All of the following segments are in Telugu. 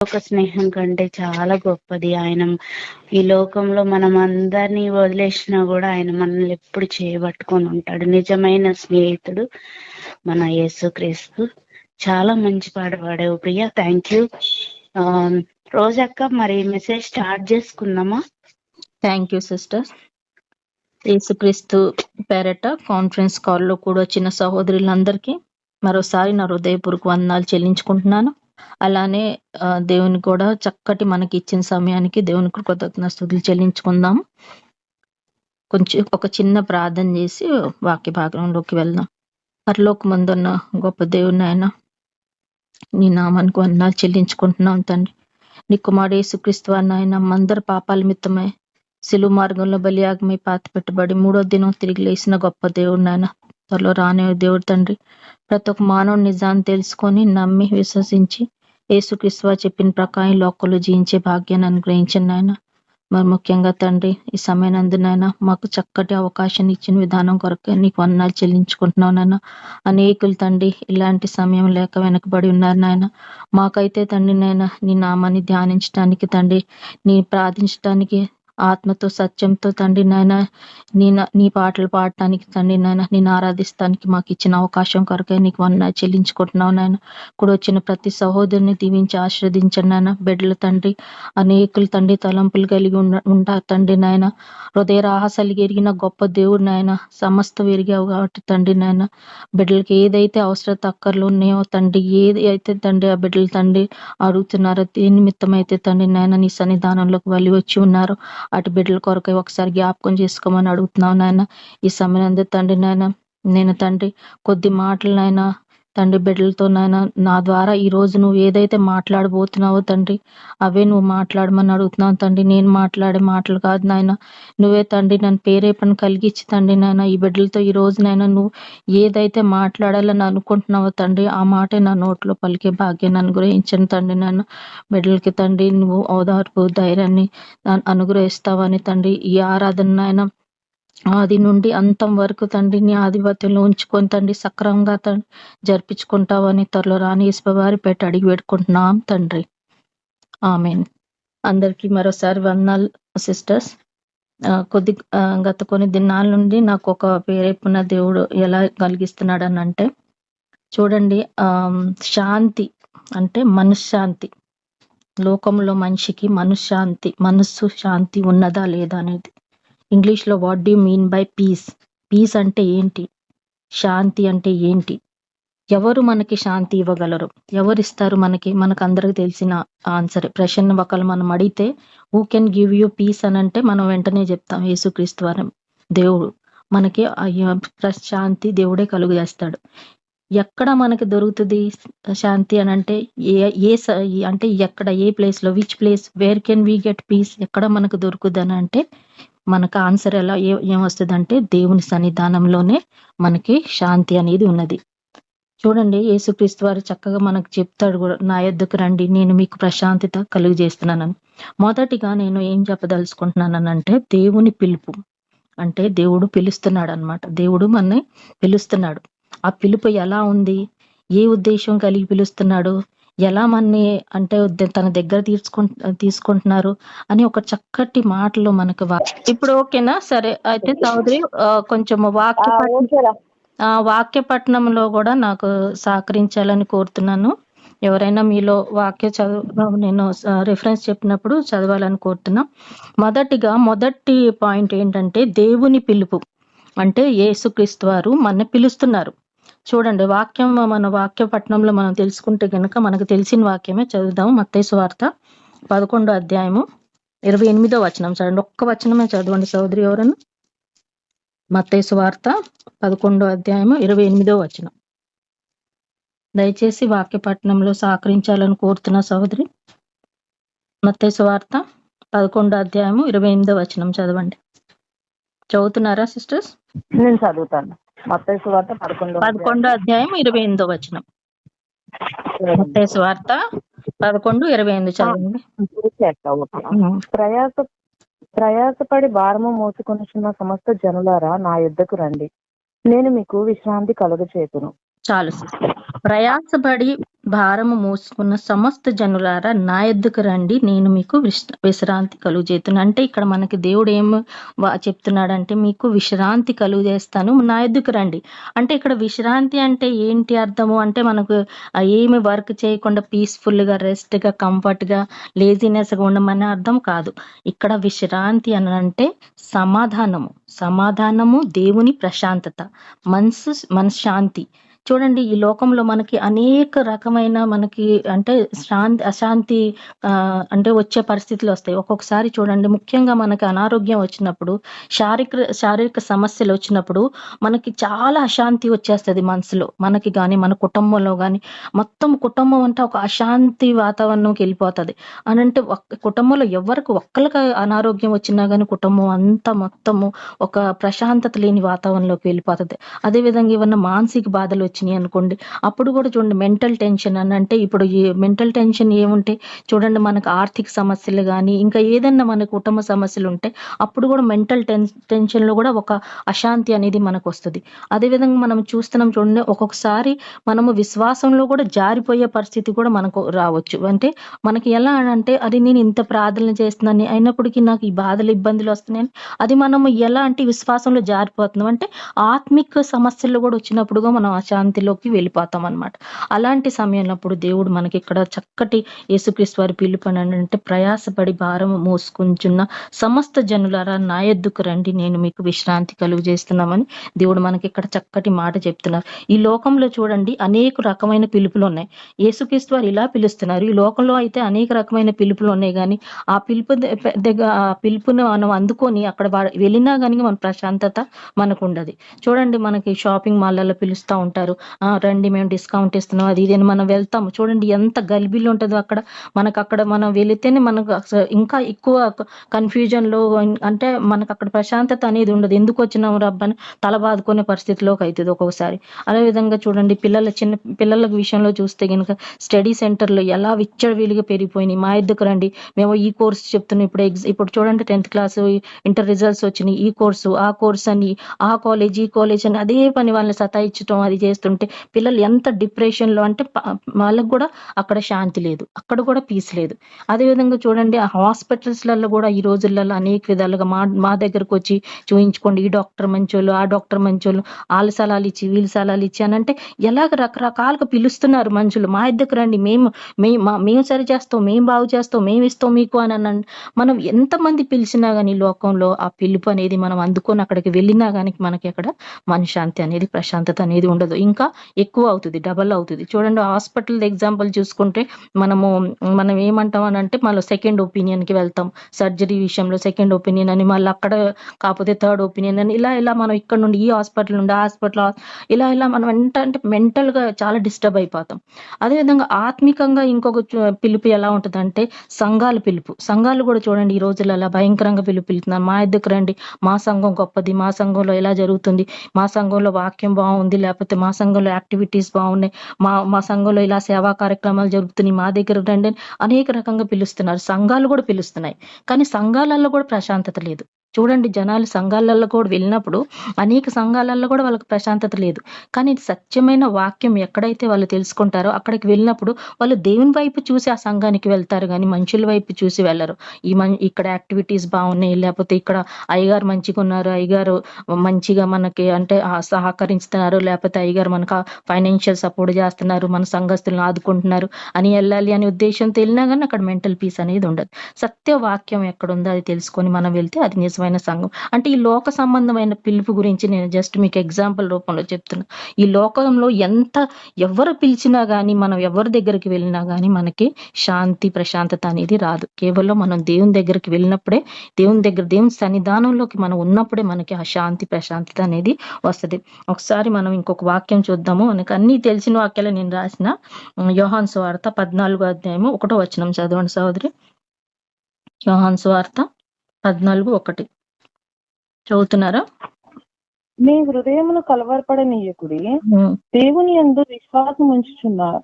ఒక స్నేహం కంటే చాలా గొప్పది. ఆయన ఈ లోకంలో మనం అందరినీ వదిలేసినా కూడా ఆయన మనల్ని ఎప్పుడు చేయబట్టుకొని ఉంటాడు. నిజమైన స్నేహితుడు మన యేసుక్రీస్తు. చాలా మంచి పాట పాడావు ప్రియా, థ్యాంక్ యూ. రోజక్క, మరి మెసేజ్ స్టార్ట్ చేసుకుందామా? Thank you sister. యేసుక్రీస్తు పేరట కాన్ఫరెన్స్ కాల్లో కూడా వచ్చిన సహోదరులందరికీ మరోసారి నా హృదయపూర్వక వందనాలు చెల్లించుకుంటున్నాను. అలానే దేవుని కూడా చక్కటి మనకి ఇచ్చిన సమయానికి దేవుని కృతజ్ఞతలు చెల్లించుకుందాము. కొంచెం ఒక చిన్న ప్రార్థన చేసి వాక్య భాగంలోకి వెళ్దాం. పరలోకమందున్న గొప్ప దేవుని ఆయన, నీ నామానికి వందనాలు చెల్లించుకుంటున్నాం తండ్రి. నీ కుమారుడు యేసుక్రీస్తు ఆయన మందరి పాపాల మిత్తమై సిలువ మార్గంలో బలియాగమై పాతి పెట్టబడి 3వ దినం తిరిగి లేసిన గొప్ప దేవుడు నాయన, త్వరలో రానే దేవుడు తండ్రి. ప్రతి ఒక్క మానవుడు నిజాన్ని తెలుసుకొని నమ్మి విశ్వసించి యేసుక్రీస్తు చెప్పిన ప్రకారం లోకంలో జీవించే భాగ్యాన్ని అనుగ్రహించండి నాయన. మరి ముఖ్యంగా తండ్రి, ఈ సమయానందు నాయన మాకు చక్కటి అవకాశాన్ని ఇచ్చిన విధానం కొరకు నీకు వందనాలు చెల్లించుకుంటున్నావు నాయన. అనేకులు తండ్రి ఇలాంటి సమయం లేక వెనకబడి ఉన్నారు నాయన. మాకైతే తండ్రి నాయన నీ నామాన్ని ధ్యానించడానికి తండ్రి, నీ ప్రార్థించడానికి ఆత్మతో సత్యంతో తండ్రి నాయన నీ పాటలు పాడటానికి తండ్రి నాయన నేను ఆరాధిస్తానికి మాకు ఇచ్చిన అవకాశం కొరకే నీకు వందనాలు చెల్లించుకుంటున్నావు నాయన. కూడా వచ్చిన ప్రతి సహోదరుని దీవించి ఆశీర్వదించండి నాయన. బిడ్డలు తండ్రి అనేకులు తండ్రి తలంపులు కలిగి ఉంటారు తండ్రి నాయన. హృదయ రహస్యాలు ఎరిగిన గొప్ప దేవుడు నాయన, సమస్త ఎరిగావు కాబట్టి తండ్రి నాయన బిడ్డలకి ఏదైతే అవసరత అక్కర్లు ఉన్నాయో తండ్రి, ఏది అయితే తండ్రి ఆ బిడ్డలు తండ్రి అడుగుతున్నారో, దేని నిమిత్తం అయితే తండ్రి నాయన నీ సన్నిధానంలోకి వెళ్ళి వచ్చి ఉన్నారు అటు బిడ్డల కొరకై ఒకసారి జ్ఞాపకం చేసుకోమని అడుగుతున్నావు నాయన. ఈ సమయం తండ్రి నాయన నేను తండ్రి కొద్ది మాటలు నాయన తండ్రి బిడ్డలతో నాయన నా ద్వారా ఈ రోజు నువ్వు ఏదైతే మాట్లాడబోతున్నావో తండ్రి అవే నువ్వు మాట్లాడమని అడుగుతున్నావు తండ్రి. నేను మాట్లాడే మాటలు కాదు నాయన, నువ్వే తండ్రి నన్ను ప్రేరేపణ కలిగించి తండ్రి నాయన ఈ బిడ్డలతో ఈ రోజు నాయన నువ్వు ఏదైతే మాట్లాడాలని అనుకుంటున్నావో తండ్రి ఆ మాటే నా నోట్లో పలికే భాగ్యాన్ని అనుగ్రహించండి తండ్రి నాయన. బిడ్డలకి తండ్రి నువ్వు ఓదార్పు ధైర్యాన్ని అనుగ్రహిస్తావని తండ్రి ఈ ఆరాధన నాయన ఆది నుండి అంతం వరకు తండ్రి నీ ఆధిపత్యంలో ఉంచుకొని తండ్రి సక్రమంగా తండ్రి జరిపించుకుంటావని త్వరలో రాని ఈశ్వవారి పెట్టి అడిగి పెట్టుకుంటున్నాం తండ్రి. ఆమెన్. అందరికీ మరోసారి వందనాలు సిస్టర్స్. గత కొన్ని దినాల నుండి నాకు ఒక ప్రేరేపణ దేవుడు ఎలా కలిగిస్తున్నాడు అని అంటే, చూడండి శాంతి అంటే మనశ్శాంతి, లోకంలో మనిషికి మనశ్శాంతి, మనస్సు శాంతి ఉన్నదా లేదా అనేది. ఇంగ్లీష్ లో what do mean by peace? Peace అంటే ఏంటి, శాంతి అంటే ఏంటి, ఎవరు మనకి శాంతి ఇవ్వగలరు, ఎవరు ఇస్తారు మనకి? మనకు అందరికి తెలిసిన ఆన్సర్. ప్రశ్న ఒకళ్ళు మనం అడిగితే who can give you peace అని అంటే మనం వెంటనే చెప్తాం యేసుక్రీస్తు వారు దేవుడు మనకి శాంతి దేవుడే కలుగు చేస్తాడు. ఎక్కడ మనకి దొరుకుతుంది శాంతి అని అంటే అంటే ఎక్కడ, ఏ ప్లేస్ లో, which place, where can we get piece, ఎక్కడ మనకు దొరుకుతుంది అని అంటే మనకు ఆన్సర్ ఎలా ఏమొస్తుంది అంటే దేవుని సన్నిధానంలోనే మనకి శాంతి అనేది ఉన్నది. చూడండి యేసుక్రీస్తు వారు చక్కగా మనకు చెప్తాడు కూడా, నా యొద్దకు రండి నేను మీకు ప్రశాంతత కలుగు చేస్తున్నానని. మొదటిగా నేను ఏం చెప్పదలుచుకుంటున్నానంటే దేవుని పిలుపు అంటే దేవుడు పిలుస్తున్నాడు అనమాట. దేవుడు మనని పిలుస్తున్నాడు. ఆ పిలుపు ఎలా ఉంది, ఏ ఉద్దేశం కలిగి పిలుస్తున్నాడు, ఎలా మనని అంటే తన దగ్గర తీసుకుంటున్నారు అని ఒక చక్కటి మాటలో మనకు ఇప్పుడు ఓకేనా? సరే అయితే సోదరి కొంచెం వాక్య పఠనంలో కూడా నాకు సహకరించాలని కోరుతున్నాను. ఎవరైనా మీలో వాక్య నేను రిఫరెన్స్ చెప్పినప్పుడు చదవాలని కోరుతున్నా. మొదటి పాయింట్ ఏంటంటే దేవుని పిలుపు అంటే యేసుక్రీస్తు వారు మన పిలుస్తున్నారు. చూడండి వాక్యం, మన వాక్య పట్టణంలో మనం తెలుసుకుంటే గనక మనకు తెలిసిన వాక్యమే చదువుదాం. మత్తయి సువార్త 11వ అధ్యాయము 28వ వచనం చదవండి. ఒక్క వచనమే చదవండి సోదరి ఎవరన్నా. మత్తయి సువార్త 11వ అధ్యాయము 28వ వచనం. దయచేసి వాక్య పట్టణంలో సహకరించాలని కోరుతున్న సోదరి. మత్తయి సువార్త 11వ అధ్యాయము 28వ వచనం చదవండి. చదువుతున్నారా సిస్టర్స్? నేను చదువుతాను. మత్తయి సువార్త 11వ అధ్యాయం 28వ వచనం. మత్తయి సువార్త 11:28 చదవండి. ప్రయాసపడి భారము మోసుకొనుచున్న సమస్త జనులారా నా యొద్దకు రండి, నేను మీకు విశ్రాంతి కలుగచేతును. చాలు సిస్టర్. ప్రయాసపడి భారము మోసుకున్న సమస్త జనులారా నా యొద్దకు రండి, నేను మీకు విశ్రాంతి కలుగు చేస్తున్నా. అంటే ఇక్కడ మనకి దేవుడు ఏం చెప్తున్నాడంటే, మీకు విశ్రాంతి కలుగు చేస్తాను, నా యొద్దకు రండి. అంటే ఇక్కడ విశ్రాంతి అంటే ఏంటి అర్థము అంటే, మనకు ఏమి వర్క్ చేయకుండా పీస్ఫుల్ గా, రెస్ట్ గా, కంఫర్ట్ గా, లేజినెస్ గా ఉండమనే అర్థం కాదు. ఇక్కడ విశ్రాంతి అని అంటే సమాధానము, దేవుని ప్రశాంతత, మనశ్శాంతి. చూడండి, ఈ లోకంలో మనకి అనేక రకమైన మనకి అంటే అశాంతి అంటే వచ్చే పరిస్థితులు వస్తాయి. ఒక్కొక్కసారి చూడండి, ముఖ్యంగా మనకి అనారోగ్యం వచ్చినప్పుడు, శారీరక సమస్యలు వచ్చినప్పుడు మనకి చాలా అశాంతి వచ్చేస్తుంది మనసులో, మనకి కానీ మన కుటుంబంలో కానీ. మొత్తం కుటుంబం అంటే ఒక అశాంతి వాతావరణంకి వెళ్ళిపోతుంది. అని అంటే కుటుంబంలో ఎవరికి ఒక్కరికి అనారోగ్యం వచ్చినా కానీ కుటుంబం అంతా మొత్తము ఒక ప్రశాంతత లేని వాతావరణంలోకి వెళ్ళిపోతుంది. అదేవిధంగా ఏమన్నా మానసిక బాధలు వచ్చినాయి అనుకోండి, అప్పుడు కూడా చూడండి మెంటల్ టెన్షన్ అని అంటే, ఇప్పుడు ఈ మెంటల్ టెన్షన్ ఏముంటే చూడండి, మనకు ఆర్థిక సమస్యలు కానీ ఇంకా ఏదన్నా మన కుటుంబ సమస్యలు ఉంటే అప్పుడు కూడా మెంటల్ టెన్షన్ లో కూడా ఒక అశాంతి అనేది మనకు వస్తుంది. అదేవిధంగా మనం చూస్తున్నాం చూడండి, ఒక్కొక్కసారి మనము విశ్వాసంలో కూడా జారిపోయే పరిస్థితి కూడా మనకు రావచ్చు. అంటే మనకి ఎలా అంటే, అది నేను ఇంత ప్రార్థన చేస్తున్నాను అయినప్పటికీ నాకు ఈ బాధలు ఇబ్బందులు వస్తున్నాయని, అది మనము ఎలా అంటే విశ్వాసంలో జారిపోతున్నాం. అంటే ఆత్మిక సమస్యలు కూడా వచ్చినప్పుడుగా మనం అశాంతిలోకి వెళ్ళిపోతాం అన్నమాట. అలాంటి సమయంలో దేవుడు మనకి ఇక్కడ చక్కటి యేసుక్రీస్తు వారి పిలుపనంటే, ప్రయాసపడి భారము మోసుకుంటున్న సమస్త జనులారా నా యొద్దకు రండి, నేను మీకు విశ్రాంతి కలుగు చేస్తున్నామని దేవుడు మనకి ఇక్కడ చక్కటి మాట చెప్తున్నారు. ఈ లోకంలో చూడండి అనేక రకమైన పిలుపులు ఉన్నాయి. యేసుక్రీస్తు వారు ఇలా పిలుస్తున్నారు. ఈ లోకంలో అయితే అనేక రకమైన పిలుపులు ఉన్నాయి, కానీ ఆ పిలుపును మనం అందుకొని అక్కడ వెళ్ళినా కానీ మన ప్రశాంతత మనకు ఉండదు. చూడండి, మనకి షాపింగ్ మాల్లలో పిలుస్తూ ఉంటారు, రండి మేము డిస్కౌంట్ ఇస్తున్నాం, అది ఇది అని మనం వెళ్తాము. చూడండి ఎంత గలిబిలు ఉంటుందో అక్కడ. మనకు అక్కడ మనం వెళితేనే మనకు ఇంకా ఎక్కువ కన్ఫ్యూజన్ లో, అంటే మనకు అక్కడ ప్రశాంతత అనేది ఉండదు. ఎందుకు వచ్చినాము రబ్బని తల బాదుకునే పరిస్థితిలోకి అవుతుంది ఒక్కొక్కసారి. అదేవిధంగా చూడండి, చిన్న పిల్లల విషయంలో చూస్తే కనుక స్టడీ సెంటర్లో ఎలా విచ్చలవిడిగా పెరిగిపోయినాయి. మా ఇద్దరు రండి, మేము ఈ కోర్సు చెప్తున్నాం, ఇప్పుడు చూడండి 10th క్లాస్ ఇంటర్ రిజల్ట్స్ వచ్చినాయి, ఈ కోర్సు ఆ కోర్స్ అని, ఆ కాలేజ్ ఈ కాలేజ్ అని అదే పని వాళ్ళని సతాయించడం అది చేస్తుంటే పిల్లలు ఎంత డిప్రెషన్ లో, అంటే వాళ్ళకు కూడా అక్కడ శాంతి లేదు, అక్కడ కూడా పీస్ లేదు. అదేవిధంగా చూడండి, ఆ హాస్పిటల్స్ లలో కూడా ఈ రోజులలో అనేక విధాలుగా మా దగ్గరకు వచ్చి చూయించుకోండి, ఈ డాక్టర్ మంచోళ్ళు, ఆ డాక్టర్ మంచోళ్ళు, వాళ్ళ సలాలు ఇచ్చి వీళ్ళ సలాలు ఇచ్చి అని అంటే ఎలాగ రకరకాలుగా పిలుస్తున్నారు మనుషులు. మా ఇద్దరికి రండి, మేము సరి చేస్తాం, మేము బాగు చేస్తాం, మేము ఇస్తాం మీకు అని అనండి. మనం ఎంతమంది పిలిచినా కానీ లోకంలో ఆ పిలుపు అనేది మనం అందుకొని అక్కడికి వెళ్ళినా కానీ మనకి అక్కడ మనశ్శాంతి అనేది, ప్రశాంతత అనేది ఉండదు, ఇంకా ఎక్కువ అవుతుంది, డబల్ అవుతుంది. చూడండి, హాస్పిటల్ ఎగ్జాంపుల్ చూసుకుంటే మనం ఏమంటాం అని అంటే, మళ్ళీ సెకండ్ ఒపీనియన్ కి వెళ్తాం. సర్జరీ విషయంలో సెకండ్ ఒపీనియన్ అని, మళ్ళీ అక్కడ కాకపోతే థర్డ్ ఒపీనియన్ అని, ఇలా మనం ఇక్కడ నుండి ఈ హాస్పిటల్ నుండి ఆ హాస్పిటల్, ఇలా మనం అంటే మెంటల్ గా చాలా డిస్టర్బ్ అయిపోతాం. అదేవిధంగా ఆత్మికంగా ఇంకొక పిలుపు ఎలా ఉంటుందంటే, సంఘాలు కూడా చూడండి ఈ రోజులలో భయంకరంగా పిలుపుతున్నారు. మా ఇద్దరికి రండి, మా సంఘం గొప్పది, మా సంఘంలో ఎలా జరుగుతుంది, మా సంఘంలో వాక్యం బాగుంది, లేకపోతే మా సంఘంలో యాక్టివిటీస్ బాగున్నాయి, మా సంఘంలో ఇలా సేవా కార్యక్రమాలు జరుగుతున్నాయి, మా దగ్గర రండి, అనేక రకంగా పిలుస్తున్నారు. సంఘాలు కూడా పిలుస్తున్నాయి, కానీ సంఘాలలో కూడా ప్రశాంతత లేదు. చూడండి, జనాలు సంఘాలలో కూడా వెళ్ళినప్పుడు అనేక సంఘాలలో కూడా వాళ్ళకి ప్రశాంతత లేదు. కానీ సత్యమైన వాక్యం ఎక్కడైతే వాళ్ళు తెలుసుకుంటారో అక్కడికి వెళ్ళినప్పుడు వాళ్ళు దేవుని వైపు చూసి ఆ సంఘానికి వెళ్తారు, కానీ మనుషుల వైపు చూసి వెళ్ళరు. ఇక్కడ యాక్టివిటీస్ బాగున్నాయి, లేకపోతే ఇక్కడ అయ్యగారు మంచిగా ఉన్నారు, అయ్యగారు మంచిగా మనకి అంటే సహకరిస్తున్నారు, లేకపోతే అయ్యగారు మనకు ఫైనాన్షియల్ సపోర్ట్ చేస్తున్నారు, మన సంఘస్థులను ఆదుకుంటున్నారు అని వెళ్ళాలి అనే ఉద్దేశంతో వెళ్ళినా కానీ అక్కడ మెంటల్ పీస్ అనేది ఉండదు. సత్య వాక్యం ఎక్కడుందో అది తెలుసుకొని మనం వెళ్తే అది నిజమైన సంఘం. అంటే ఈ లోక సంబంధమైన పిలుపు గురించి నేను జస్ట్ మీకు ఎగ్జాంపుల్ రూపంలో చెప్తున్నా. ఈ లోకంలో ఎవరు పిలిచినా గానీ, మనం ఎవరి దగ్గరికి వెళ్ళినా గానీ మనకి శాంతి ప్రశాంతత అనేది రాదు. కేవలం మనం దేవుని దగ్గరికి వెళ్ళినప్పుడే, దేవుని సన్నిధానంలోకి మనం ఉన్నప్పుడే మనకి ఆ శాంతి ప్రశాంతత అనేది వస్తుంది. ఒకసారి మనం ఇంకొక వాక్యం చూద్దాము. మనకి అన్ని తెలిసిన వాక్యాలు నేను రాసిన యోహాను సువార్త 14వ అధ్యాయము 1వ వచనం చదవండి సహోదరి. యోహాను సువార్త 14:1 చదువుతున్నారా? మీ హృదయమును కలవరపడనీయకుడి, దేవుని యందు విశ్వాసం ఉంచుచున్నారు,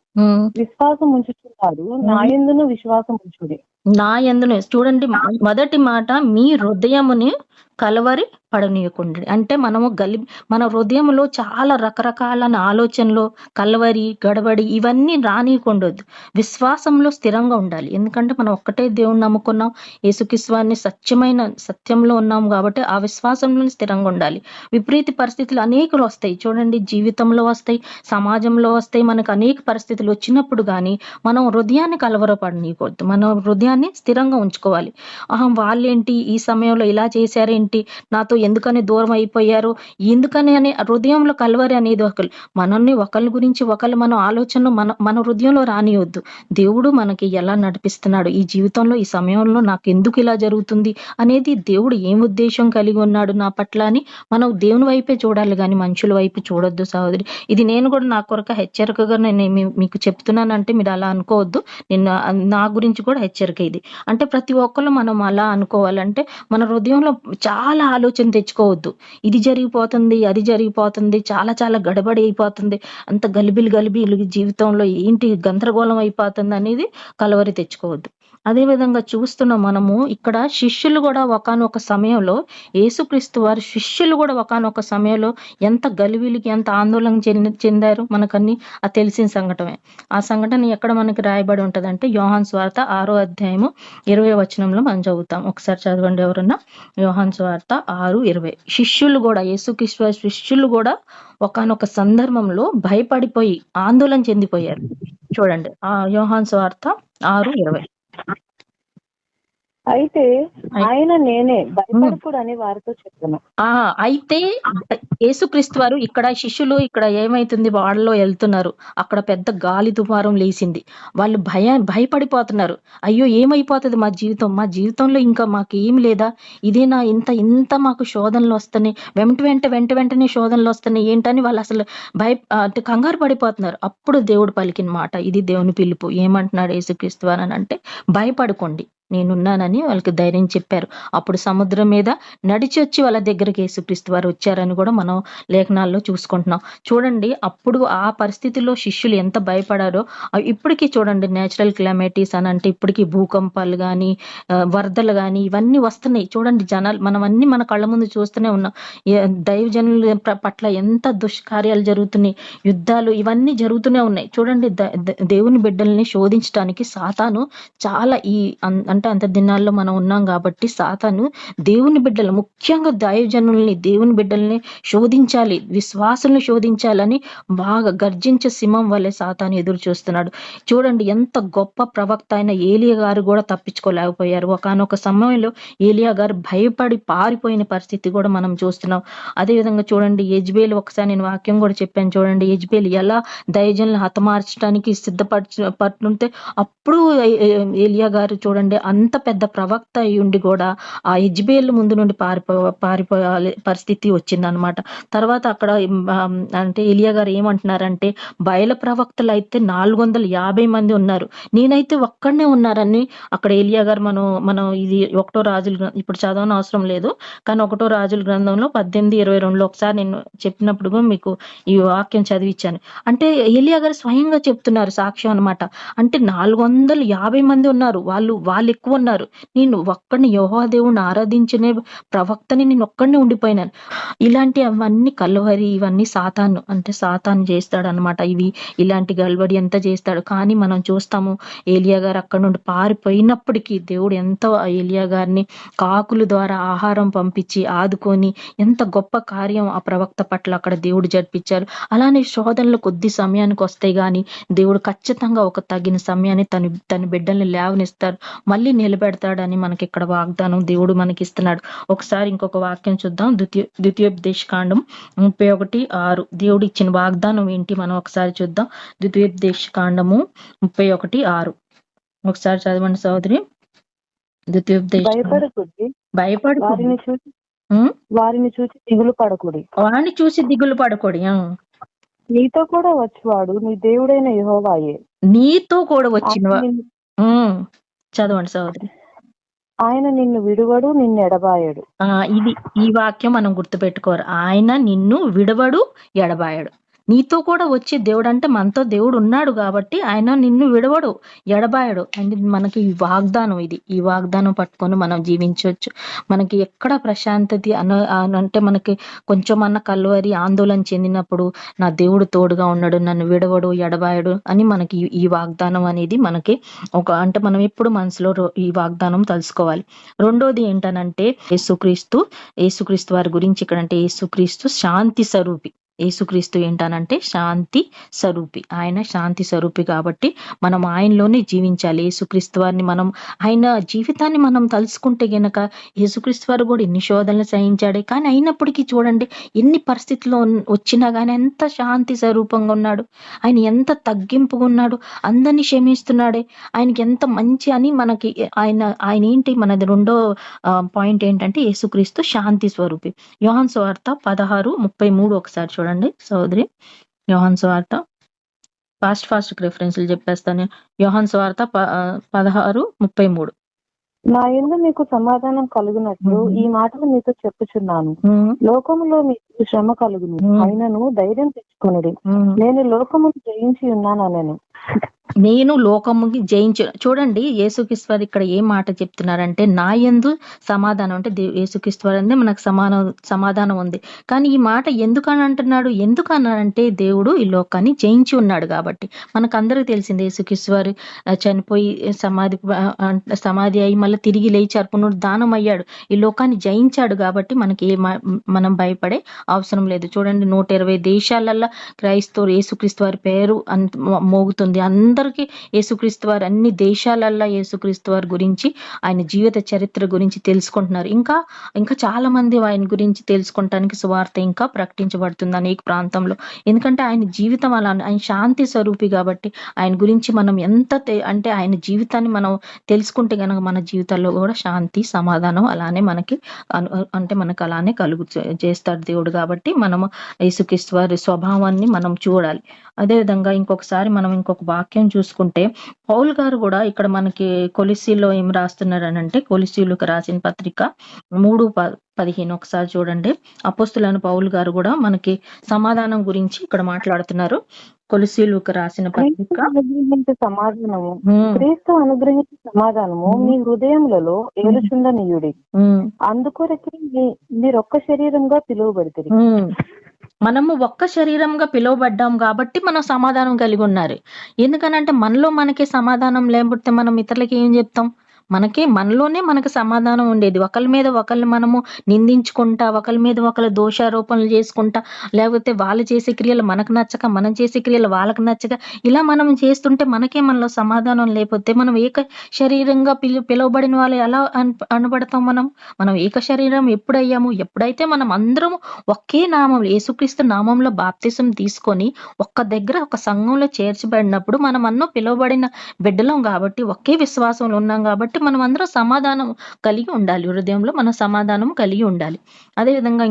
నా యందును విశ్వాసం ఉంచుడి. నా యందును. చూడండి, మొదటి మాట మీ హృదయముని కలవరి పడనీయకుండి. అంటే మనము మన హృదయంలో చాలా రకరకాల ఆలోచనలు, కలవరి, గడబడి ఇవన్నీ రానీయకుండొద్దు. విశ్వాసంలో స్థిరంగా ఉండాలి. ఎందుకంటే మనం ఒక్కటే దేవుణ్ణి నమ్ముకున్నాం, యేసుక్రీస్తువారిని సత్యంలో ఉన్నాం కాబట్టి ఆ విశ్వాసంలో స్థిరంగా ఉండాలి. విపరీత పరిస్థితులు అనేకలు వస్తాయి చూడండి, జీవితంలో వస్తాయి, సమాజంలో వస్తాయి. మనకు అనేక పరిస్థితులు వచ్చినప్పుడు కానీ మనం హృదయాన్ని కలవరపడనీయకూడదు. మన హృదయాన్ని స్థిరంగా ఉంచుకోవాలి. వాళ్ళేంటి ఈ సమయంలో ఇలా చేశారేంటి, నాతో ఎందుకని దూరం అయిపోయారు, ఎందుకని అని హృదయంలో కలవరి అనేది మనల్ని ఒకరి గురించి ఒకళ్ళు మన ఆలోచనలు మన హృదయంలో రానియొద్దు. దేవుడు మనకి ఎలా నడిపిస్తున్నాడు, ఈ జీవితంలో ఈ సమయంలో నాకు ఎందుకు ఇలా జరుగుతుంది అనేది, దేవుడు ఏం ఉద్దేశం కలిగి ఉన్నాడు నా పట్ల అని మనం దేవుని వైపే చూడాలి కానీ మనుషుల వైపు చూడొద్దు సహోదరి. ఇది నేను కూడా నా కొరకు హెచ్చరికగా నేను మీకు చెప్తున్నానంటే మీరు అలా అనుకోవద్దు. నేను నా గురించి కూడా హెచ్చరిక ఇది. అంటే ప్రతి ఒక్కళ్ళు మనం అలా అనుకోవాలంటే మన హృదయంలో చాలా ఆలోచన తెచ్చుకోవద్దు. ఇది జరిగిపోతుంది, అది జరిగిపోతుంది, చాలా చాలా గడబడి అయిపోతుంది, అంత గలిబిలు జీవితంలో ఏంటి గందరగోళం అయిపోతుంది అనేది కలవరి తెచ్చుకోవద్దు. అదే విధంగా చూస్తున్నాం మనము ఇక్కడ శిష్యులు కూడా ఒకానొక సమయంలో, యేసుక్రీస్తు వారి శిష్యులు కూడా ఒకానొక సమయంలో ఎంత గలిబిలికి ఎంత ఆందోళన చెందారు మనకన్నీ అది తెలిసిన సంఘటనే. ఆ సంఘటన ఎక్కడ మనకి రాయబడి ఉంటదంటే యోహాను సువార్త 6వ అధ్యాయము 20వ వచనంలో మనం చదువుతాం. ఒకసారి చదవండి ఎవరన్నా. యోహాను సువార్త 6:20. శిష్యులు కూడా, యేసుక్రీస్తు శిష్యులు కూడా ఒకానొక సందర్భంలో భయపడిపోయి ఆందోళన చెందిపోయారు. చూడండి యోహాను సువార్త 6:20. అయితే ఆయన నేనే, భయపడకూడదు అని వారితో చెప్పాను. అయితే యేసుక్రీస్తు వారు ఇక్కడ శిష్యులు ఇక్కడ ఏమైతుంది, వాళ్ళలో వెళ్తున్నారు, అక్కడ పెద్ద గాలి దుమారం లేచింది, వాళ్ళు భయపడిపోతున్నారు. అయ్యో ఏమైపోతుంది మా జీవితంలో ఇంకా మాకు ఏం లేదా, ఇదేనా ఇంత మాకు శోధనలు వస్తున్నాయి, వెంటనే శోధనలు వస్తున్నాయి ఏంటని వాళ్ళు అసలు అంటే కంగారు పడిపోతున్నారు. అప్పుడు దేవుడు పలికిన మాట, ఇది దేవుని పిలుపు. ఏమంటున్నాడు యేసుక్రీస్తు వారు అని అంటే, భయపడుకోండి నేనున్నానని వాళ్ళకి ధైర్యం చెప్పారు. అప్పుడు సముద్రం మీద నడిచి వచ్చి వాళ్ళ దగ్గరికి యేసుక్రీస్తు వారు వచ్చారని కూడా మనం లేఖనాల్లో చూసుకుంటున్నాం. చూడండి అప్పుడు ఆ పరిస్థితిలో శిష్యులు ఎంత భయపడారో ఇప్పటికీ చూడండి. నేచురల్ క్లైమేటీస్ అని అంటే ఇప్పటికీ భూకంపాలు కానీ వరదలు కానీ ఇవన్నీ వస్తున్నాయి. చూడండి జనాలు, మనం అన్ని మన కళ్ళ ముందు చూస్తూనే ఉన్నాం. దైవజనుల పట్ల ఎంత దుష్కార్యాలు జరుగుతున్నాయి, యుద్ధాలు ఇవన్నీ జరుగుతూనే ఉన్నాయి. చూడండి దేవుని బిడ్డల్ని శోధించడానికి సాతాను చాలా అంటే అంత దినాల్లో మనం ఉన్నాం కాబట్టి సాతాను దేవుని బిడ్డలు, ముఖ్యంగా దైవజనుల్ని, దేవుని బిడ్డల్ని శోధించాలి, విశ్వాసుల్ని శోధించాలని బాగా గర్జించే సింహం వల్లే సాతాను ఎదురు చూస్తున్నాడు. చూడండి ఎంత గొప్ప ప్రవక్త అయిన ఏలియా గారు కూడా తప్పించుకోలేకపోయారు. ఒకానొక సమయంలో ఏలియా గారు భయపడి పారిపోయిన పరిస్థితి కూడా మనం చూస్తున్నాం. అదేవిధంగా చూడండి యెజబేలు, ఒకసారి నేను వాక్యం కూడా చెప్పాను చూడండి, యెజబేలు ఎలా దైవజనులను హతమార్చడానికి సిద్ధపడుతుంటే అప్పుడు ఏలియా గారు చూడండి అంత పెద్ద ప్రవక్త అయి ఉండి కూడా ఆ యెజబేలు ముందు నుండి పారిపోయే పరిస్థితి వచ్చిందనమాట. తర్వాత అక్కడ అంటే ఏలియా గారు ఏమంటున్నారంటే, బయల ప్రవక్తలు అయితే 450 మంది ఉన్నారు, నేనైతే ఒక్కడనే ఉన్నారని అక్కడ ఏలియా గారు మనం ఇది 1వ రాజుల ఇప్పుడు చదవని అవసరం లేదు కానీ 1వ రాజుల గ్రంథంలో 18:22 ఒకసారి నేను చెప్పినప్పుడు మీకు ఈ వాక్యం చదివించాను. అంటే ఏలియా గారు స్వయంగా చెప్తున్నారు సాక్ష్యం అనమాట. అంటే 450 మంది ఉన్నారు, వాళ్ళు ఎక్కువ ఉన్నారు, నేను ఒక్కడిని యెహోవా దేవుణ్ణి ఆరాధించే ప్రవక్తని నేను ఒక్కడిని ఉండిపోయినాను. ఇలాంటి అవన్నీ కలవరి, ఇవన్నీ సాతాను చేస్తాడు అనమాట. ఇలాంటి గల్బడి ఎంత చేస్తాడు. కానీ మనం చూస్తాము ఏలియా గారు అక్కడ నుండి పారిపోయినప్పటికీ దేవుడు ఎంతో ఏలియా గారిని కాకుల ద్వారా ఆహారం పంపించి ఆదుకొని ఎంత గొప్ప కార్యం ఆ ప్రవక్త పట్ల అక్కడ దేవుడు జరిపించారు. అలానే శోధనలు కొద్ది సమయానికి వస్తాయి కానీ దేవుడు ఖచ్చితంగా ఒక తగిన సమయాన్ని తన బిడ్డల్ని లేవనిస్తాడు, మళ్ళీ నిలబెడతాడని మనకి ఇక్కడ వాగ్దానం దేవుడు మనకి ఇస్తున్నాడు. ఒకసారి ఇంకొక వాక్యం చూద్దాం. ద్వితీయోపదేశ కాండం 31:6 దేవుడు ఇచ్చిన వాగ్దానం ఏంటి మనం ఒకసారి చూద్దాం. ద్వితీయోపదేశ కాండము 31:6 ఒకసారి చదవండి సోదరి. ద్వితీయోపదేశ భయపడు, వారిని చూసి దిగులు పడకుడి, వారిని చూసి దిగులు పడకూడి, నీతో కూడా వచ్చేవాడు నీ దేవుడైన యెహోవాయే, నీతో కూడా వచ్చిన చదవండి సోదరి. ఆయన నిన్ను విడువడు, నిన్ను ఎడబాయడు. ఈ వాక్యం మనం గుర్తుపెట్టుకోరు. ఆయన నిన్ను విడవడు, ఎడబాయడు. నీతో కూడా వచ్చి దేవుడు అంటే మనతో దేవుడు ఉన్నాడు కాబట్టి ఆయన నిన్ను విడవడు, ఎడబాయడు. అండ్ మనకి ఈ వాగ్దానం, ఈ వాగ్దానం పట్టుకొని మనం జీవించవచ్చు. మనకి ఎక్కడ ప్రశాంతత అంటే మనకి కొంచెమన్నా కలువరి ఆందోళన చెందినప్పుడు నా దేవుడు తోడుగా ఉన్నాడు, నన్ను విడవడు, ఎడబాయడు అని మనకి ఈ వాగ్దానం అనేది మనకి అంటే మనం ఎప్పుడు మనసులో ఈ వాగ్దానం తెలుసుకోవాలి. రెండోది ఏంటనంటే యేసుక్రీస్తు వారి గురించి ఇక్కడ అంటే యేసుక్రీస్తు శాంతి స్వరూపి. యేసుక్రీస్తు ఏంటనంటే శాంతి స్వరూపి. ఆయన శాంతి స్వరూపి కాబట్టి మనం ఆయనలోనే జీవించాలి. యేసుక్రీస్తు వారిని మనం ఆయన జీవితాన్ని మనం తలుసుకుంటే గనక యేసుక్రీస్తు వారు కూడా ఎన్ని శోధనలు సహించాడే, కానీ అయినప్పటికీ చూడండి ఎన్ని పరిస్థితుల్లో వచ్చినా కానీ ఎంత శాంతి స్వరూపంగా ఉన్నాడు, ఆయన ఎంత తగ్గింపుగా ఉన్నాడు, అందరినీ క్షమిస్తున్నాడే, ఆయనకి ఎంత మంచి అని మనకి ఆయన ఏంటి మనది రెండో పాయింట్ ఏంటంటే యేసుక్రీస్తు శాంతి స్వరూపి. యోహాను సువార్త 16:33 ఒకసారి చూడండి సోదరి. యోహాను సువార్త ఫాస్ట్ రిఫరెన్స్లు చెప్పేస్తాను. యోహాను సువార్త 16:33. నా యందు మీకు సమాధానం కలుగునట్లు ఈ మాటలు మీతో చెప్పుచున్నాను. లోకములో మీకు శ్రమ కలుగును, అయినను ధైర్యం తెచ్చుకొనుడి, నేను లోకమును జయించి ఉన్నాననెను. నేను లోకముకి చూడండి యేసుక్రీస్తు వారు ఇక్కడ ఏ మాట చెప్తున్నారంటే నా యందు సమాధానం అంటే యేసుక్రీస్తు వారు అంటే మనకు సమాధానం ఉంది. కానీ ఈ మాట ఎందుకని అంటున్నాడు? ఎందుకన్నారంటే దేవుడు ఈ లోకాన్ని జయించి ఉన్నాడు కాబట్టి. మనకు అందరికి తెలిసింది యేసుక్రీస్తు వారు చనిపోయి సమాధి అయి మళ్ళీ తిరిగి లేచారు, పునరుద్ధానం అయ్యాడు, ఈ లోకాన్ని జయించాడు కాబట్టి మనకి మనం భయపడే అవసరం లేదు. చూడండి 120 దేశాలల్లో క్రైస్తవులు యేసుక్రీస్తు వారి పేరు మోగుతుంది. అందరికీ యేసుక్రీస్తు వారు అన్ని దేశాలల్లో యేసుక్రీస్తు వారి గురించి ఆయన జీవిత చరిత్ర గురించి తెలుసుకుంటున్నారు. ఇంకా చాలా మంది ఆయన గురించి తెలుసుకుంటానికి సువార్త ఇంకా ప్రకటించబడుతుంది అనేక ప్రాంతంలో. ఎందుకంటే ఆయన జీవితం అలా, ఆయన శాంతి స్వరూపి కాబట్టి ఆయన గురించి మనం ఎంత అంటే ఆయన జీవితాన్ని మనం తెలుసుకుంటే గనక మన జీవితాల్లో కూడా శాంతి సమాధానం అలానే మనకి అంటే మనకు అలానే చేస్తాడు దేవుడు. కాబట్టి మనము యేసుక్రీస్తు వారి స్వభావాన్ని మనం చూడాలి. అదేవిధంగా ఇంకొకసారి మనం ఇంకొక వాక్యం చూసుకుంటే పౌలు గారు కూడా ఇక్కడ మనకి కొలిసీలో ఏం రాస్తున్నారు అని అంటే కొలిసీలకు రాసిన పత్రిక 3:15 ఒకసారి చూడండి. అపోస్తులైన పౌలు గారు కూడా మనకి సమాధానం గురించి ఇక్కడ మాట్లాడుతున్నారు. కొలిసీలకు రాసిన పత్రిక సమాధానము క్రీస్తు అనుగ్రహించే సమాధానము మీ హృదయములలో ఏలుచుండనీయుడి, అందుకొరకే మీరొక్క శరీరంగా పిలువబడితే. మనము ఒక్క శరీరంగా పిలువబడ్డాం కాబట్టి మనం సమాధానం కలిగి ఉన్నారు. ఎందుకనంటే మనకే సమాధానం లేకపోతే మనం ఇతరులకి ఏం చెప్తాం? మనలోనే మనకు సమాధానం ఉండేది. ఒకరి మీద ఒకరిని మనము నిందించుకుంటా, ఒకరి మీద ఒకరు దోషారోపణలు చేసుకుంటా, లేకపోతే వాళ్ళు చేసే క్రియలు మనకు నచ్చక, మనం చేసే క్రియలు వాళ్ళకు నచ్చక, ఇలా మనం చేస్తుంటే మనలో సమాధానం లేకపోతే మనం ఏక శరీరంగా పిలువబడిన వాళ్ళు ఎలా అనబడతాం? మనం ఏక శరీరం ఎప్పుడయ్యాము? ఎప్పుడైతే మనం అందరం ఒకే నామంలో యేసుక్రీస్తు నామంలో బాప్తిసం తీసుకొని ఒక్క దగ్గర ఒక సంఘంలో చేర్చబడినప్పుడు మనం అన్నో పిలువబడిన బిడ్డలం కాబట్టి, ఒకే విశ్వాసంలో ఉన్నాం కాబట్టి మనం అందరం సమాధానం కలిగి ఉండాలి. హృదయంలో మన సమాధానం కలిగి ఉండాలి. అదేవిధంగా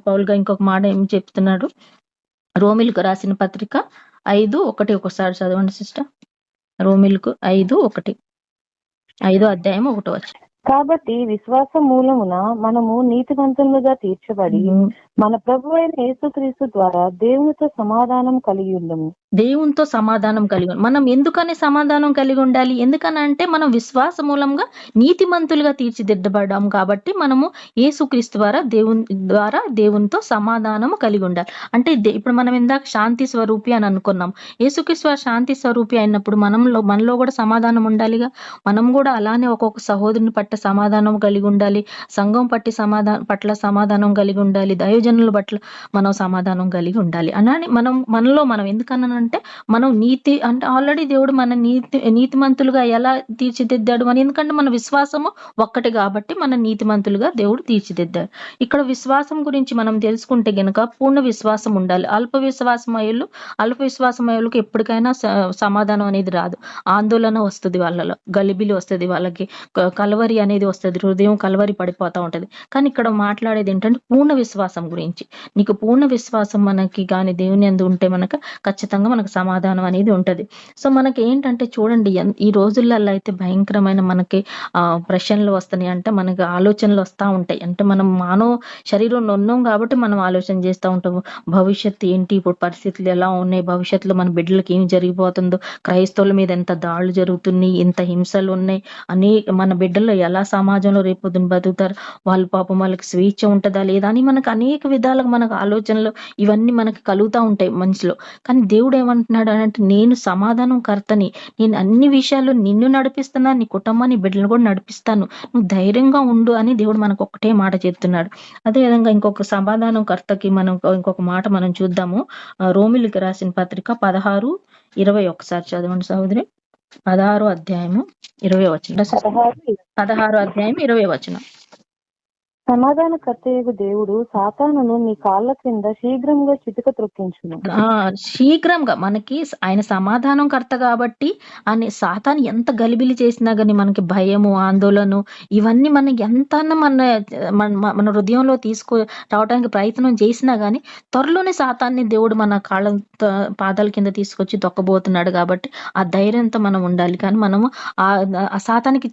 పౌలుగా ఇంకొక మాట ఏం చెప్తున్నాడు? రోమిలకు రాసిన పత్రిక 5:1 ఒకసారి చదవండి సిస్టర్. రోమిలకు 5:1 5వ అధ్యాయం 1వ వచనం. కాబట్టి విశ్వాస మూలమున మనము నీతివంతులుగా తీర్చబడి మన ప్రభువైన యేసుక్రీస్తు ద్వారా దేవునితో సమాధానం కలిగి ఉండము. దేవునితో సమాధానం కలిగి మనం ఎందుకని సమాధానం కలిగి ఉండాలి? ఎందుకనంటే మనం విశ్వాస మూలంగా నీతిమంతులుగా తీర్చిదిద్దబడ్డాం కాబట్టి మనము యేసుక్రీస్తు ద్వారా దేవునితో సమాధానం కలిగి ఉండాలి. అంటే ఇప్పుడు మనం ఇందాక శాంతి స్వరూపి అని అనుకున్నాం. యేసుక్రీస్తు శాంతి స్వరూపి అయినప్పుడు మనలో కూడా సమాధానం ఉండాలిగా. మనం కూడా అలానే ఒక్కొక్క సహోదరుని పట్ల సమాధానం కలిగి ఉండాలి, సంఘం పట్ల సమాధానం కలిగి ఉండాలి, దైవజనుల పట్ల మనం సమాధానం కలిగి ఉండాలి. అలానే మనం ఎందుకనంటే మనం అంటే ఆల్రెడీ దేవుడు మన నీతిమంతులుగా ఎలా తీర్చిదిద్దాడు అని, ఎందుకంటే మన విశ్వాసము ఒక్కటి కాబట్టి మన నీతిమంతులుగా దేవుడు తీర్చిదిద్దాడు. ఇక్కడ విశ్వాసం గురించి మనం తెలుసుకుంటే గనక పూర్ణ విశ్వాసం ఉండాలి. అల్ప విశ్వాసమయులకు ఎప్పటికైనా సమాధానం అనేది రాదు. ఆందోళన వస్తుంది, వాళ్ళలో గలిబిలి వస్తుంది, వాళ్ళకి కలవరి అనేది వస్తుంది, హృదయం కలవరి పడిపోతా ఉంటది. కానీ ఇక్కడ మాట్లాడేది ఏంటంటే పూర్ణ విశ్వాసం గురించి. గురించి. నీకు పూర్ణ విశ్వాసం మనకి కానీ దేవుని యందు ఉంటే మనకు ఖచ్చితంగా మనకు సమాధానం అనేది ఉంటది. సో మనకి ఏంటంటే చూడండి, ఈ రోజులలో అయితే భయంకరమైన మనకి ప్రశ్నలు వస్తున్నాయి, అంటే మనకి ఆలోచనలు వస్తూ ఉంటాయి. అంటే మనం మానవ శరీరంలో ఉన్నాం కాబట్టి మనం ఆలోచన చేస్తూ ఉంటాము, భవిష్యత్తు ఏంటి, ఇప్పుడు పరిస్థితులు ఎలా ఉన్నాయి, భవిష్యత్తులో మన బిడ్డలకి ఏం జరిగిపోతుందో, క్రైస్తవుల మీద ఎంత దాడులు జరుగుతున్నాయి, ఎంత హింసలు ఉన్నాయి అని, మన బిడ్డలు ఎలా సమాజంలో రేపొద్దున బతుకుతారు, వాళ్ళు పాపం వాళ్ళకి స్వేచ్ఛ ఉంటుందా లేదా అని మనకు అనేక విధాలుగా మనకు ఆలోచనలు ఇవన్నీ మనకి కలుగుతూ ఉంటాయి మనసులో. కానీ దేవుడు ఏమంటున్నాడు అంటే, నేను సమాధానం కర్తని, నేను అన్ని విషయాల్లో నిన్ను నడిపిస్తున్నా, నీ కుటుంబాన్ని బిడ్డలను కూడా నడిపిస్తాను, నువ్వు ధైర్యంగా ఉండు అని దేవుడు మనకు ఒకటే మాట చెప్తున్నాడు. అదేవిధంగా ఇంకొక సమాధానం కర్తకి మనం ఇంకొక మాట మనం చూద్దాము. రోమిలికి రాసిన పత్రిక 16:20 ఒకసారి చదవండి సహోదరి. 16వ అధ్యాయము 20వ వచనం. 16వ అధ్యాయం 20వ వచనం. సమాధానకర్తయగు దేవుడు సాతానును నీ కాళ్ళ కింద శీఘ్రంగా చితుక త్రొక్కించును. శీఘ్రంగా మనకి ఆయన సమాధానం కర్త కాబట్టి అని సాతాను ఎంత గలిబిలి చేసినా గానీ మనకి భయము, ఆందోళన ఇవన్నీ మనకి ఎంత మన హృదయంలో రావడానికి ప్రయత్నం చేసినా గానీ త్వరలోనే సాతాన్ని దేవుడు మన కాళ్ళ పాదాల కింద తీసుకొచ్చి తొక్కబోతున్నాడు. కాబట్టి ఆ ధైర్యంతో మనం ఉండాలి. కానీ మనము ఆ సాతానికి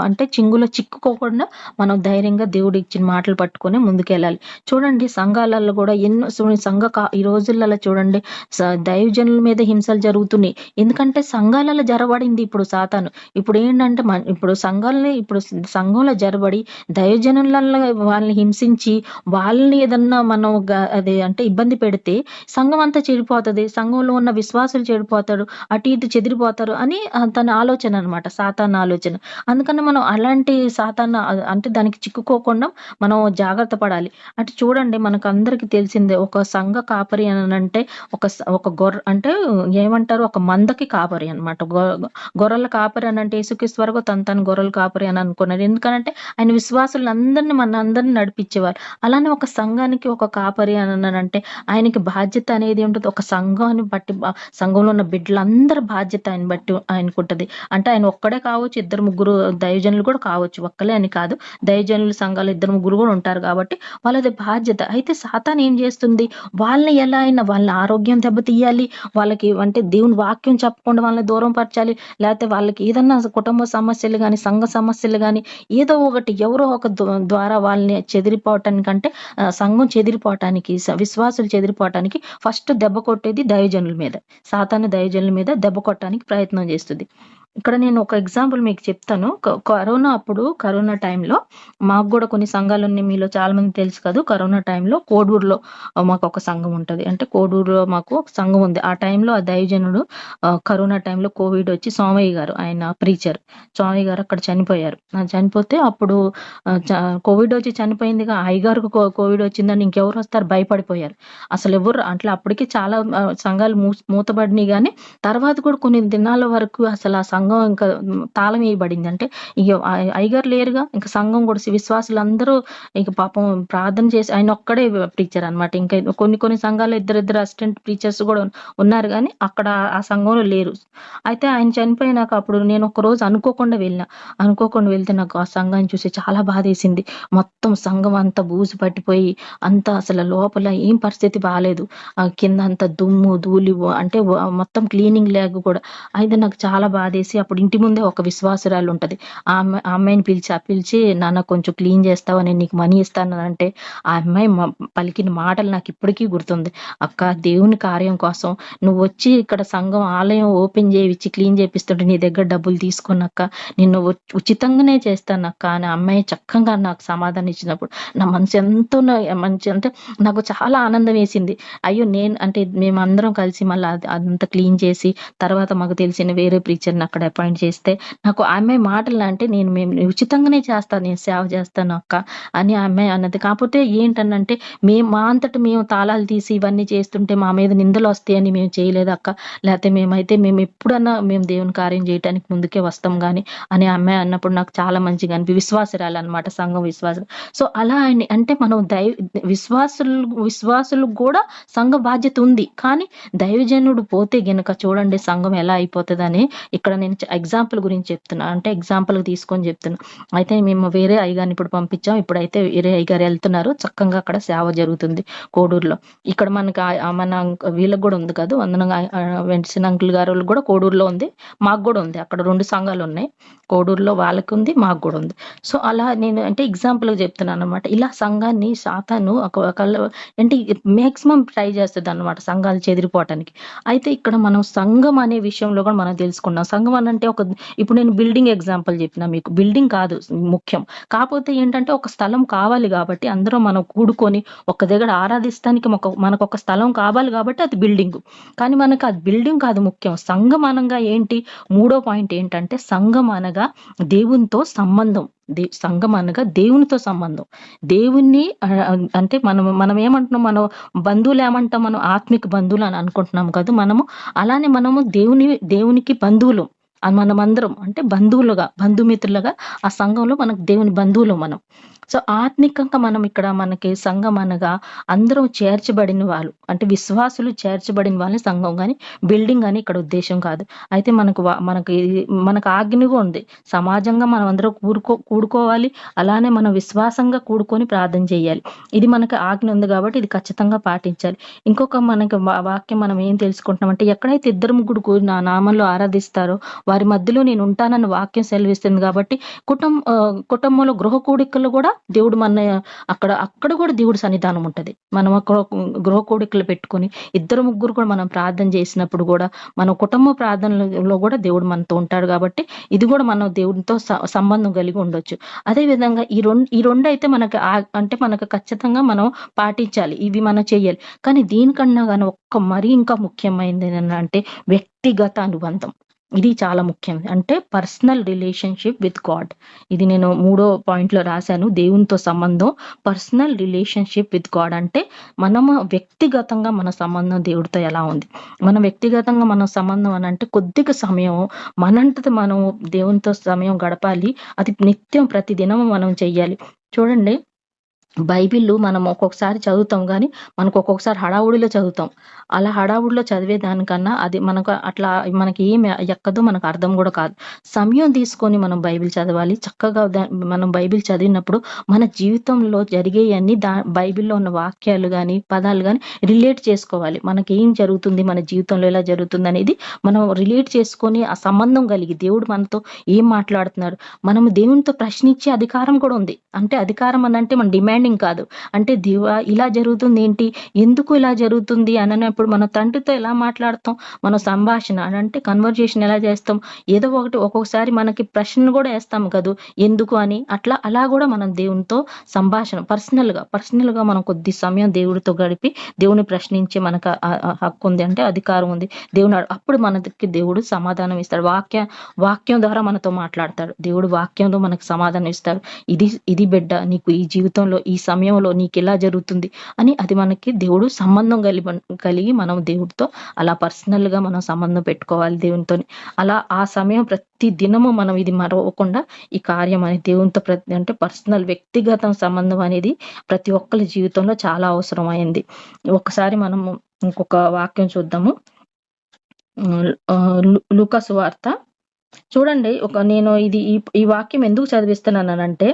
అంటే చింగులో చిక్కుకోకుండా మనం ధైర్యంగా దేవుడు ఇచ్చిన మాటలు పట్టుకొని ముందుకెళ్ళాలి. చూడండి సంఘాలలో కూడా ఎన్నో ఈ రోజులలో చూడండి దైవజనుల మీద హింసలు జరుగుతున్నాయి. ఎందుకంటే సంఘాలలో జరబడింది ఇప్పుడు సాతాను. ఇప్పుడు ఏంటంటే ఇప్పుడు సంఘంలో జరబడి దైవజనులలో వాళ్ళని హింసించి వాళ్ళని ఏదన్నా మనం అదే అంటే ఇబ్బంది పెడితే సంఘం అంతా చెడిపోతుంది, సంఘంలో ఉన్న విశ్వాసులు చెడిపోతారు, అటు ఇటు చెదిరిపోతారు అని తన ఆలోచన అనమాట, సాతాను ఆలోచన. అందుకని మనం అలాంటి సాతాను అంటే దానికి చిక్కుకోకుండా మనం జాగ్రత్త పడాలి. అంటే చూడండి మనకు అందరికి తెలిసిందే, ఒక సంఘ కాపరి అని అంటే ఒక గొర్రె అంటే ఏమంటారు, ఒక మందకి కాపరి అనమాట. గొర్రెల కాపరి అని అంటే యేసుక్రీస్తు వరకు తన గొర్రెల కాపరి అని అనుకున్నారు. ఎందుకంటే ఆయన విశ్వాసులను అందరినీ నడిపించేవారు. అలానే ఒక సంఘానికి ఒక కాపరి అని అంటే ఆయనకి బాధ్యత అనేది ఉంటుంది. ఒక సంఘాన్ని బట్టి సంఘంలో ఉన్న బిడ్డలందరి బాధ్యత ఆయన బట్టి ఆయనకు ఉంటుంది. అంటే ఆయన ఒక్కడే కావచ్చు, 2-3 దైవజనులు కూడా కావచ్చు, ఒక్కలే అని కాదు, దైవజనులు సంఘాలు 2-3 కూడా ఉంటారు కాబట్టి వాళ్ళది బాధ్యత. అయితే సాతాను ఏం చేస్తుంది, వాళ్ళని ఎలా అయినా వాళ్ళ ఆరోగ్యం దెబ్బతీయాలి, వాళ్ళకి అంటే దేవుని వాక్యం చెప్పకుండా వాళ్ళని దూరం పరచాలి, లేకపోతే వాళ్ళకి ఏదన్నా కుటుంబ సమస్యలు కానీ సంఘ సమస్యలు కానీ ఏదో ఒకటి ఎవరో ఒక ద్వారా వాళ్ళని చెదిరిపోవటానికంటే సంఘం చెదిరిపోవటానికి, విశ్వాసులు చెదిరిపోవటానికి ఫస్ట్ దెబ్బ కొట్టేది దైవజనుల మీద. సాతాను దైవజనుల మీద దెబ్బ కొట్టడానికి ప్రయత్నం చేస్తుంది. ఇక్కడ నేను ఒక ఎగ్జాంపుల్ మీకు చెప్తాను. కరోనా టైంలో మాకు కూడా కొన్ని సంఘాలు ఉన్నాయి, మీలో చాలా మంది తెలుసు కదా. కరోనా టైంలో కోడూరులో మాకు ఒక సంఘం ఉంటుంది. అంటే కోడూరులో మాకు ఒక సంఘం ఉంది. ఆ టైంలో ఆ దైవజనుడు కరోనా టైంలో కోవిడ్ వచ్చి సోమయ్య గారు, ఆయన ప్రీచర్ సోమయ్య గారు అక్కడ చనిపోయారు. చనిపోతే అప్పుడు కోవిడ్ వచ్చి చనిపోయిందిగా, అయ్యగారికి కోవిడ్ వచ్చిందని ఇంకెవరు వస్తారు, భయపడిపోయారు. అసలు ఎవరు అంటే అప్పటికి చాలా సంఘాలు మూతబడినాయి. కానీ తర్వాత కూడా కొన్ని దినాల వరకు అసలు ఆ సంఘం ఇంకా తాళం వేయబడింది. అంటే ఇక అయ్యగారు లేరుగా, ఇంకా సంఘం కూడా విశ్వాసులందరూ ఇక పాపం ప్రార్థన చేసి, ఆయన ఒక్కడే ప్రీచర్ అనమాట. ఇంకా కొన్ని సంఘాలు ఇద్దరు అసిస్టెంట్ ప్రీచర్స్ కూడా ఉన్నారు, కానీ అక్కడ ఆ సంఘంలో లేరు. అయితే ఆయన చనిపోయినాక అప్పుడు నేను ఒక రోజు అనుకోకుండా వెళ్తే నాకు ఆ సంఘాన్ని చూసి చాలా బాధేసింది. మొత్తం సంఘం అంతా బూజు పట్టిపోయి అంతా అసలు లోపల ఏం పరిస్థితి బాగాలేదు, కింద అంతా దుమ్ము ధూళి, అంటే మొత్తం క్లీనింగ్ లేక కూడా. అయితే నాకు చాలా బాధేసి అప్పుడు ఇంటి ముందే ఒక విశ్వాసురాలు ఉంటది, ఆ అమ్మాయిని పిలిచి నాన్న కొంచెం క్లీన్ చేస్తావా, నేను నీకు మనీ ఇస్తాను అంటే ఆ అమ్మాయి పలికిన మాటలు నాకు ఇప్పటికీ గుర్తుంది. అక్క, దేవుని కార్యం కోసం నువ్వు వచ్చి ఇక్కడ సంఘం ఆలయం ఓపెన్ చేయించి క్లీన్ చేపిస్తుంటే నీ దగ్గర డబ్బులు తీసుకున్నాక నిన్ను ఉచితంగానే చేస్తానక్క అని అమ్మాయి చక్కగా నాకు సమాధానం ఇచ్చినప్పుడు నా మనసు ఎంతో మంచి, అంటే నాకు చాలా ఆనందం వేసింది. అయ్యో నేను అంటే మేమందరం కలిసి మళ్ళీ అదంతా క్లీన్ చేసి తర్వాత మాకు తెలిసిన వేరే ప్రీచర్ని అక్కడ అపాయింట్ చేస్తే నాకు ఆ అమ్మాయి మాటలు అంటే మేము ఉచితంగానే చేస్తాను, నేను సేవ చేస్తాను అక్క అని ఆ అమ్మాయి అన్నది. కాకపోతే ఏంటనంటే మా అంతటా మేము తాళాలు తీసి ఇవన్నీ చేస్తుంటే మా మీద నిందలు వస్తాయని మేము చేయలేదు అక్క, లేకపోతే మేము ఎప్పుడన్నా మేము దేవుని కార్యం చేయడానికి ముందుకే వస్తాం కానీ అని ఆ అమ్మాయి అన్నప్పుడు నాకు చాలా మంచిగా విశ్వాసరాలు అనమాట, సంఘం విశ్వాసం. సో అలా అంటే మనం విశ్వాసులు కూడా సంఘ బాధ్యత ఉంది. కానీ దైవజనుడు పోతే గనక చూడండి సంఘం ఎలా అయిపోతుందని ఇక్కడ నేను నేను ఎగ్జాంపుల్ గురించి చెప్తున్నా, అంటే ఎగ్జాంపుల్ తీసుకొని చెప్తున్నా. అయితే మేము వేరే అయ్యగారిని ఇప్పుడు పంపించాం, ఇప్పుడైతే వేరే అయ్యగారు వెళ్తున్నారు, చక్కగా అక్కడ సేవ జరుగుతుంది కోడూరులో. ఇక్కడ మనకి మన వీళ్ళకి కూడా ఉంది కదా, వెంటసిన అంకుల్ గారు కూడా కోడూరులో ఉంది, మాకు కూడా ఉంది. అక్కడ 2 సంఘాలు ఉన్నాయి, కోడూరులో వాళ్ళకి ఉంది, మాకు కూడా ఉంది. సో అలా నేను అంటే ఎగ్జాంపుల్ చెప్తున్నాను అనమాట. ఇలా సంఘాన్ని సాతాను అంటే మాక్సిమం ట్రై చేస్తుంది అనమాట సంఘాలు చెదిరిపోవటానికి. అయితే ఇక్కడ మనం సంఘం అనే విషయంలో కూడా మనం తెలుసుకున్నాం. సంఘం అని అంటే ఇప్పుడు నేను బిల్డింగ్ ఎగ్జాంపుల్ చెప్పిన, మీకు బిల్డింగ్ కాదు ముఖ్యం, కాకపోతే ఏంటంటే ఒక స్థలం కావాలి కాబట్టి అందరం మనం కూడుకొని ఒక దగ్గర ఆరాధిస్తానికి మనకు ఒక స్థలం కావాలి కాబట్టి అది బిల్డింగ్. కానీ మనకు అది బిల్డింగ్ కాదు ముఖ్యం. సంఘం అనగా ఏంటి? 3వ పాయింట్ ఏంటంటే సంఘం అనగా దేవునితో సంబంధం. సంఘం అనగా దేవునితో సంబంధం. దేవుణ్ణి అంటే మనం ఏమంటున్నాం, మనం బంధువులు ఏమంటాం, మనం ఆత్మిక బంధువులు అని అనుకుంటున్నాం కదా మనము. అలానే మనము దేవునికి బంధువులు, మనమందరం అంటే బంధువులుగా, బంధుమిత్రులుగా ఆ సంఘంలో మనకు దేవుని బంధువులు మనం. సో ఆత్మికంగా మనం ఇక్కడ మనకి సంఘం అనగా అందరం చేర్చబడిన వాళ్ళు, అంటే విశ్వాసులు చేర్చబడిన వాళ్ళని సంఘం, కానీ బిల్డింగ్ అని ఇక్కడ ఉద్దేశం కాదు. అయితే మనకు ఆజ్ఞగా ఉంది, సమాజంగా మనం అందరం కూడుకోవాలి, అలానే మనం విశ్వాసంగా కూడుకొని ప్రార్థన చేయాలి. ఇది మనకు ఆజ్ఞ ఉంది కాబట్టి ఇది ఖచ్చితంగా పాటించాలి. ఇంకొక మనకి వాక్యం మనం ఏం తెలుసుకుంటున్నాం అంటే, ఎక్కడైతే 2-3 నా నామంలో ఆరాధిస్తారో వారి మధ్యలో నేను ఉంటానన్న వాక్యం సెలవిస్తుంది. కాబట్టి కుటుంబంలో గృహ కూడికలు కూడా దేవుడు అక్కడ కూడా దేవుడి సన్నిధానం ఉంటది. మనం గృహ కూడికలు పెట్టుకుని 2-3 కూడా మనం ప్రార్థన చేసినప్పుడు కూడా మన కుటుంబ ప్రార్థనలో కూడా దేవుడు మనతో ఉంటాడు. కాబట్టి ఇది కూడా మనం దేవుడితో సంబంధం కలిగి ఉండొచ్చు. అదే విధంగా ఈ రెండు అయితే అంటే మనకు ఖచ్చితంగా మనం పాటించాలి, ఇవి మనం చెయ్యాలి. కానీ దీనికన్నా కానీ మరీ ఇంకా ముఖ్యమైనది ఏంటంటే వ్యక్తిగత అనుబంధం. ఇది చాలా ముఖ్యం, అంటే పర్సనల్ రిలేషన్షిప్ విత్ గాడ్. ఇది నేను 3వ పాయింట్లో రాశాను, దేవునితో సంబంధం, పర్సనల్ రిలేషన్షిప్ విత్ గాడ్. అంటే మనము వ్యక్తిగతంగా మన సంబంధం దేవుడితో ఎలా ఉంది. మన వ్యక్తిగతంగా మన సంబంధం అని అంటే కొద్దిగా సమయం మనంతట మనం దేవునితో సమయం గడపాలి. అది నిత్యం ప్రతిదినము మనం చెయ్యాలి. చూడండి, బైబిల్ మనం ఒక్కొక్కసారి చదువుతాం, కానీ మనకు ఒక్కొక్కసారి హడావుడిలో చదువుతాం. అలా హడావుడిలో చదివేదానికన్నా అది మనకి ఏమి ఎక్కదో, మనకు అర్థం కూడా కాదు. సమయం తీసుకొని మనం బైబిల్ చదవాలి. చక్కగా మనం బైబిల్ చదివినప్పుడు మన జీవితంలో జరిగేవన్నీ బైబిల్లో ఉన్న వాక్యాలు కానీ పదాలు కానీ రిలేట్ చేసుకోవాలి. మనకి ఏం జరుగుతుంది, మన జీవితంలో ఎలా జరుగుతుంది అనేది మనం రిలేట్ చేసుకొని ఆ సంబంధం కలిగి దేవుడు మనతో ఏం మాట్లాడుతున్నారు. మనము దేవునితో ప్రశ్నించే అధికారం కూడా ఉంది. అంటే అధికారం అని అంటే మన డిమాండింగ్ కాదు, అంటే ఇలా జరుగుతుంది ఏంటి, ఎందుకు ఇలా జరుగుతుంది అన్నప్పుడు మన తండ్రితో ఎలా మాట్లాడతాం, మన సంభాషణ అంటే కన్వర్జేషన్ ఎలా చేస్తాం, ఏదో ఒకటి ఒక్కొక్కసారి మనకి ప్రశ్న కూడా వేస్తాం కదా ఎందుకు అని. అలా కూడా మనం దేవునితో సంభాషణ పర్సనల్ గా మనం కొద్ది సమయం దేవుడితో గడిపి దేవుని ప్రశ్నించే మనకు హక్కు ఉంది, అంటే అధికారం ఉంది. దేవుడు అప్పుడు మనకి దేవుడు సమాధానం ఇస్తాడు. వాక్యం ద్వారా మనతో మాట్లాడతాడు. దేవుడు వాక్యంలో మనకు సమాధానం ఇస్తాడు. ఇది బిడ్డ, నీకు ఈ జీవితంలో ఈ సమయంలో నీకు ఎలా జరుగుతుంది అని. అది మనకి దేవుడు సంబంధం కలిగి మనం దేవుడితో అలా పర్సనల్ గా మనం సంబంధం పెట్టుకోవాలి దేవునితో. అలా ఆ సమయం ప్రతి దినము మనం ఇది మరవకుండా ఈ కార్యం అనేది దేవునితో అంటే పర్సనల్ వ్యక్తిగత సంబంధం అనేది ప్రతి ఒక్కరి జీవితంలో చాలా అవసరమైంది. ఒకసారి మనము ఇంకొక వాక్యం చూద్దాము, లూకా సువార్త చూడండి. నేను ఈ వాక్యం ఎందుకు చదివిస్తున్నానంటే,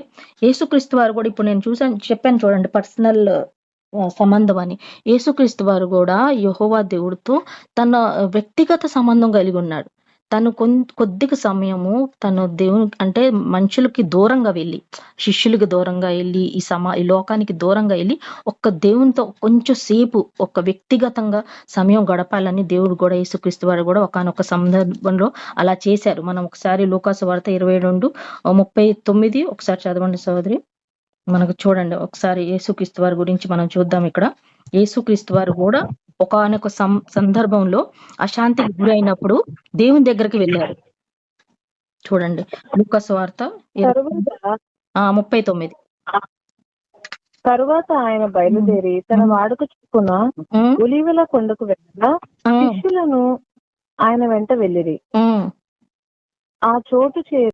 యేసుక్రీస్తు వారు కూడా ఇప్పుడు నేను చెప్పాను చూడండి పర్సనల్ సంబంధం అని. యేసుక్రీస్తు వారు కూడా యెహోవా దేవుడితో తన వ్యక్తిగత సంబంధం కలిగి ఉన్నాడు. తను కొద్దిగా సమయము తను దేవుని అంటే మనుషులకి దూరంగా వెళ్ళి, శిష్యులకి దూరంగా వెళ్ళి, ఈ లోకానికి దూరంగా వెళ్ళి ఒక్క దేవునితో కొంచెం సేపు ఒక వ్యక్తిగతంగా సమయం గడపాలని దేవుడు కూడా యేసుక్రీస్తు వారు కూడా ఒకానొక సందర్భంలో అలా చేశారు. మనం ఒకసారి లూకా సువార్త 22:39 ఒకసారి చదవండి సోదరి. మనకు చూడండి ఒకసారి యేసుక్రీస్తు వారి గురించి మనం చూద్దాం. ఇక్కడ యేసుక్రీస్తు వారు కూడా ఒకానొక సందర్భంలో అశాంతికి గురైనప్పుడు దేవుని దగ్గరికి వెళ్ళారు. చూడండి లూకా సువార్త 39. తరువాత ఆయన బయలుదేరి తన వాడుక చొప్పున ఒలీవల కొండకు వెళ్ళగా శిష్యులను ఆయన వెంట వెళ్ళిరి. ఆ చోటు